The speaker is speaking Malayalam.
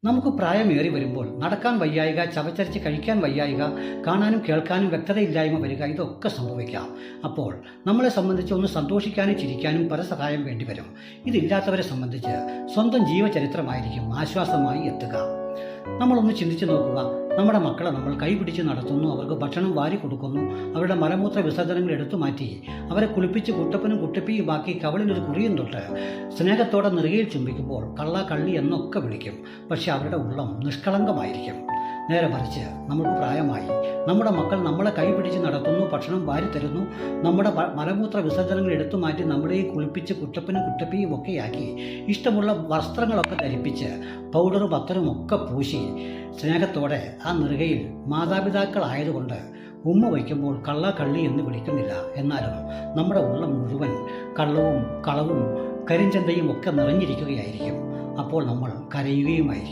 നമുക്ക് പ്രായമേറി വരുമ്പോൾ നടക്കാൻ വയ്യായിക, ചവച്ചരച്ച് കഴിക്കാൻ വയ്യായിക, കാണാനും കേൾക്കാനും വ്യക്തതയില്ലായ്മ വരിക, ഇതൊക്കെ സംഭവിക്കാം. അപ്പോൾ നമ്മളെ സംബന്ധിച്ച് ഒന്ന് സന്തോഷിക്കാനും ചിരിക്കാനും പരസഹായം വേണ്ടിവരും. ഇതില്ലാത്തവരെ സംബന്ധിച്ച് സ്വന്തം ജീവചരിത്രമായിരിക്കും ആശ്വാസമായി എത്തുക. നമ്മളൊന്ന് ചിന്തിച്ചു നോക്കുക. നമ്മുടെ മക്കളെ നമ്മൾ കൈപിടിച്ച് നടത്തുന്നു, അവർക്ക് ഭക്ഷണം വാരി കൊടുക്കുന്നു, അവരുടെ മലമൂത്ര വിസർജനങ്ങൾ എടുത്തു മാറ്റി അവരെ കുളിപ്പിച്ച് കുട്ടപ്പനും കുട്ടപ്പിയും ബാക്കി കവളിനൊരു കുറിയും തൊട്ട് സ്നേഹത്തോടെ നെറുകയിൽ ചുംബിക്കുമ്പോൾ കള്ള കള്ളി എന്നൊക്കെ വിളിക്കും. പക്ഷെ അവരുടെ ഉള്ളം നിഷ്കളങ്കമായിരിക്കും. നേരെ മറിച്ച് നമുക്ക് പ്രായമായി, നമ്മുടെ മക്കൾ നമ്മളെ കൈപിടിച്ച് നടത്തുന്നു, ഭക്ഷണം വാരി തരുന്നു, നമ്മുടെ മലമൂത്ര വിസർജനങ്ങൾ എടുത്തു മാറ്റി നമ്മളെയും കുളിപ്പിച്ച് കുട്ടപ്പനും കുട്ടപ്പിയും ഒക്കെയാക്കി ഇഷ്ടമുള്ള വസ്ത്രങ്ങളൊക്കെ ധരിപ്പിച്ച് പൗഡറും അത്തറും ഒക്കെ പൂശി സ്നേഹത്തോടെ ആ നെറുകയിൽ മാതാപിതാക്കളായതുകൊണ്ട് ഉമ്മ വയ്ക്കുമ്പോൾ കള്ള കള്ളി എന്ന് വിളിക്കുന്നില്ല. എന്നാലും നമ്മുടെ ഉള്ളം മുഴുവൻ കള്ളവും കളവും കരിഞ്ചന്തയും ഒക്കെ നിറഞ്ഞിരിക്കുകയായിരിക്കും. അപ്പോൾ നമ്മൾ കരയുകയുമായിരിക്കും.